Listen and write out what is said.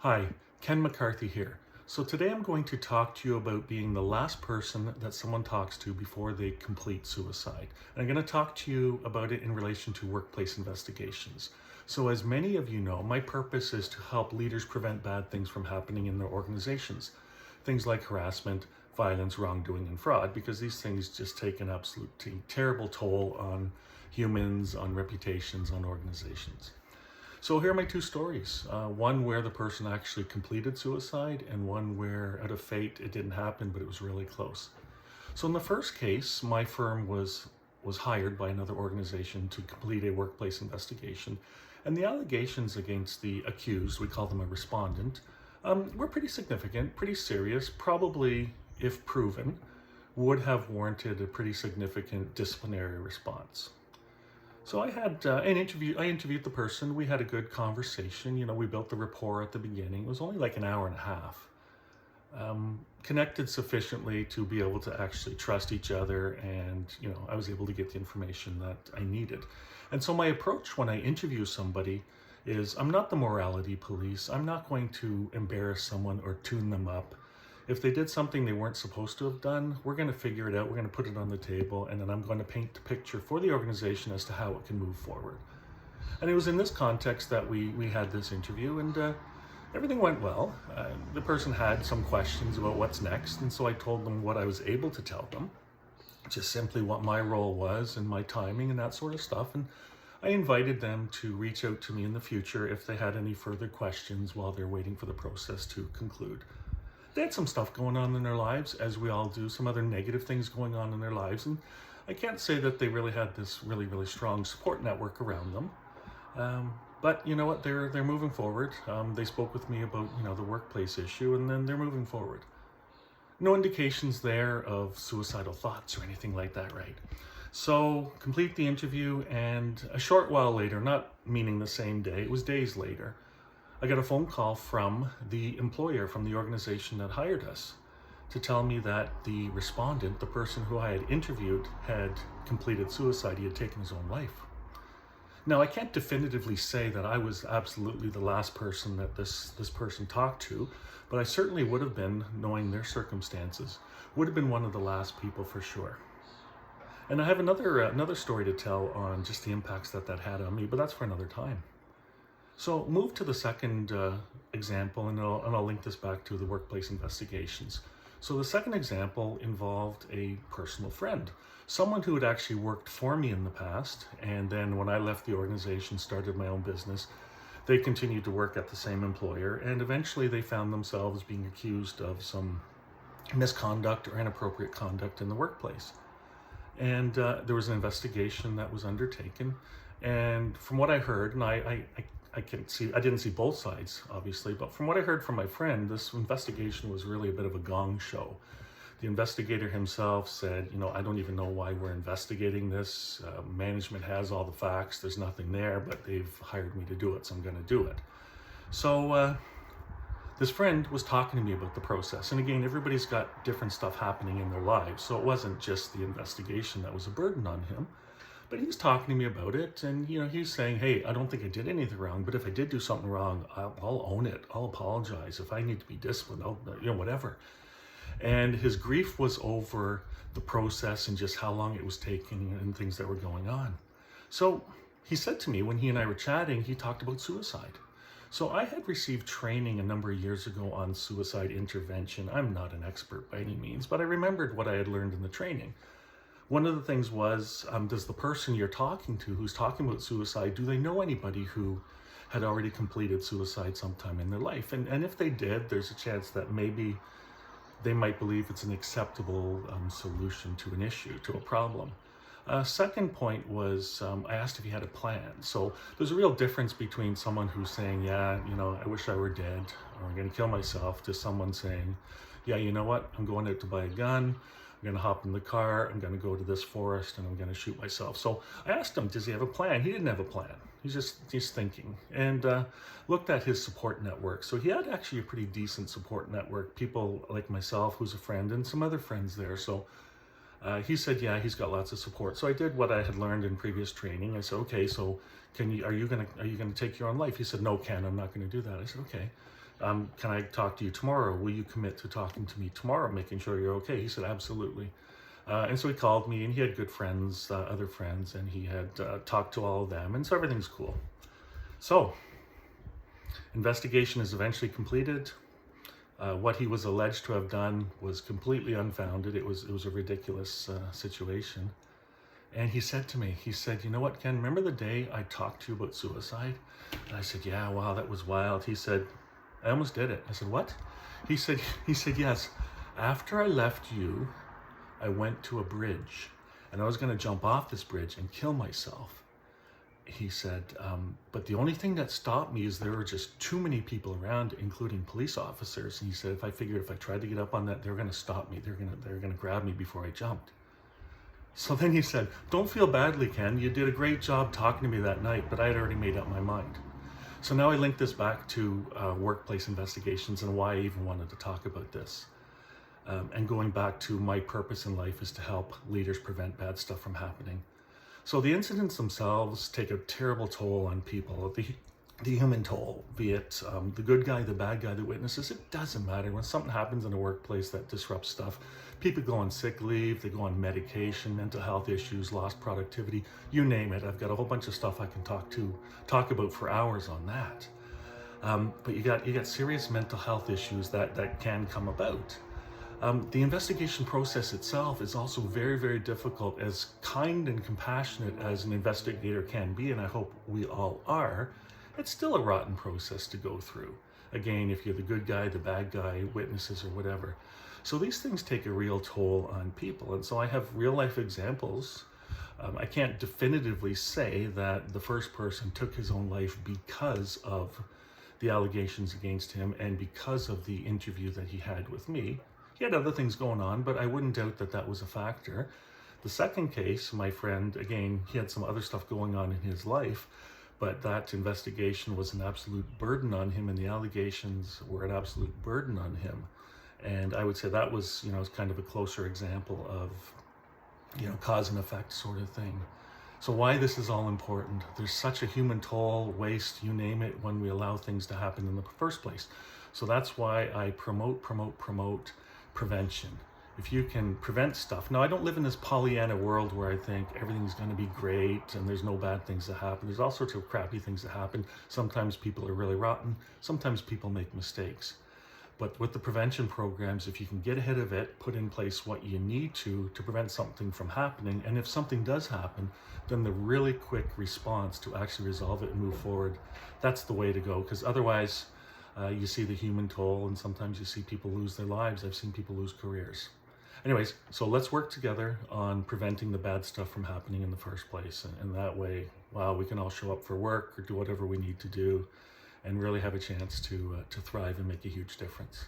Hi, Ken McCarthy here. So today I'm going to talk to you about being the last person that someone talks to before they complete suicide. And I'm going to talk to you about it in relation to workplace investigations. So as many of you know, my purpose is to help leaders prevent bad things from happening in their organizations. Things like harassment, violence, wrongdoing, and fraud, because these things just take an absolutely terrible toll on humans, on reputations, on organizations. So here are my two stories. One where the person actually completed suicide, and one where out of fate it didn't happen, but it was really close. So in the first case, my firm was hired by another organization to complete a workplace investigation. And the allegations against the accused, we call them a respondent, were pretty significant, pretty serious, probably, if proven, would have warranted a pretty significant disciplinary response. So I had an interview. I interviewed the person. We had a good conversation. You know, we built the rapport at the beginning. It was only like an hour and a half. Connected sufficiently to be able to actually trust each other, and I was able to get the information that I needed. And so my approach when I interview somebody is I'm not the morality police. I'm not going to embarrass someone or tune them up. If they did something they weren't supposed to have done, we're going to figure it out. We're going to put it on the table, and then I'm going to paint the picture for the organization as to how it can move forward. And it was in this context that we had this interview, and everything went well. The person had some questions about what's next, and so I told them what I was able to tell them, just simply what my role was and my timing and that sort of stuff. And I invited them to reach out to me in the future if they had any further questions while they're waiting for the process to conclude. They had some stuff going on in their lives, as we all do, some other negative things going on in their lives. And I can't say that they really had this really, really strong support network around them. But you know what, they're moving forward. They spoke with me about, the workplace issue, and then they're moving forward. No indications there of suicidal thoughts or anything like that, right? So complete the interview, and a short while later, not meaning the same day, it was days later, I got a phone call from the employer, from the organization that hired us, to tell me that the respondent, the person who I had interviewed, had completed suicide. He had taken his own life. Now, I can't definitively say that I was absolutely the last person that this person talked to, but I certainly would have been, knowing their circumstances, would have been one of the last people for sure. And I have another story to tell on just the impacts that had on me, but that's for another time. So move to the second example, and I'll link this back to the workplace investigations. So the second example involved a personal friend, someone who had actually worked for me in the past, and then when I left the organization, started my own business, they continued to work at the same employer, and eventually they found themselves being accused of some misconduct or inappropriate conduct in the workplace. And there was an investigation that was undertaken, and from what I heard, and I didn't see both sides, obviously, but from what I heard from my friend, this investigation was really a bit of a gong show. The investigator himself said, I don't even know why we're investigating this. Management has all the facts. There's nothing there, but they've hired me to do it, so I'm going to do it. So this friend was talking to me about the process. And again, everybody's got different stuff happening in their lives, so it wasn't just the investigation that was a burden on him. But he was talking to me about it, and he's saying, hey, I don't think I did anything wrong, but if I did do something wrong, I'll own it. I'll apologize. If I need to be disciplined, I'll, whatever. And his grief was over the process and just how long it was taking and things that were going on. So he said to me, when he and I were chatting, he talked about suicide. So I had received training a number of years ago on suicide intervention. I'm not an expert by any means, but I remembered what I had learned in the training. One of the things was, does the person you're talking to who's talking about suicide, do they know anybody who had already completed suicide sometime in their life? And if they did, there's a chance that maybe they might believe it's an acceptable solution to an issue, to a problem. Second point was, I asked if he had a plan. So there's a real difference between someone who's saying, yeah, I wish I were dead, or I'm going to kill myself, to someone saying, yeah, you know what, I'm going out to buy a gun, I'm going to hop in the car, I'm going to go to this forest, and I'm going to shoot myself. So I asked him, does he have a plan? He didn't have a plan. He's thinking, and looked at his support network. So he had actually a pretty decent support network, people like myself, who's a friend, and some other friends there. So he said, yeah, he's got lots of support. So I did what I had learned in previous training. I said, okay, so are you gonna take your own life? He said, no, Ken, I'm not gonna do that. I said, okay. Can I talk to you tomorrow? Will you commit to talking to me tomorrow, making sure you're okay? He said, absolutely. And so he called me, and he had good friends, other friends, and he had talked to all of them, and so everything's cool. So, investigation is eventually completed. What he was alleged to have done was completely unfounded. It was a ridiculous situation. And he said to me, he said, you know what, Ken, remember the day I talked to you about suicide? And I said, yeah, wow, that was wild. He said, I almost did it. I said, what? He said, yes. After I left you, I went to a bridge, and I was going to jump off this bridge and kill myself. He said, but the only thing that stopped me is there were just too many people around, including police officers. And he said, if I tried to get up on that, they were going to stop me. They're going to grab me before I jumped. So then he said, don't feel badly, Ken. You did a great job talking to me that night, but I had already made up my mind. So now I link this back to workplace investigations and why I even wanted to talk about this. And going back to my purpose in life is to help leaders prevent bad stuff from happening. So the incidents themselves take a terrible toll on people. The human toll, be it the good guy, the bad guy, the witnesses, it doesn't matter. When something happens in a workplace that disrupts stuff, people go on sick leave, they go on medication, mental health issues, lost productivity, you name it. I've got a whole bunch of stuff I can talk about for hours on that. But you got serious mental health issues that can come about. The investigation process itself is also very, very difficult. As kind and compassionate as an investigator can be, and I hope we all are, it's still a rotten process to go through. Again, if you're the good guy, the bad guy, witnesses or whatever. So these things take a real toll on people. And so I have real life examples. I can't definitively say that the first person took his own life because of the allegations against him and because of the interview that he had with me. He had other things going on, but I wouldn't doubt that that was a factor. The second case, my friend, again, he had some other stuff going on in his life, but that investigation was an absolute burden on him, and the allegations were an absolute burden on him. And I would say that was, kind of a closer example of, cause and effect sort of thing. So why this is all important. There's such a human toll, waste, you name it, when we allow things to happen in the first place. So that's why I promote prevention. If you can prevent stuff. Now, I don't live in this Pollyanna world where I think everything's going to be great and there's no bad things that happen. There's all sorts of crappy things that happen. Sometimes people are really rotten. Sometimes people make mistakes. But with the prevention programs, if you can get ahead of it, put in place what you need to prevent something from happening, and if something does happen, then the really quick response to actually resolve it and move forward, that's the way to go. Because otherwise, you see the human toll, and sometimes you see people lose their lives. I've seen people lose careers. Anyways, so let's work together on preventing the bad stuff from happening in the first place. And that way, wow, we can all show up for work or do whatever we need to do and really have a chance to thrive and make a huge difference.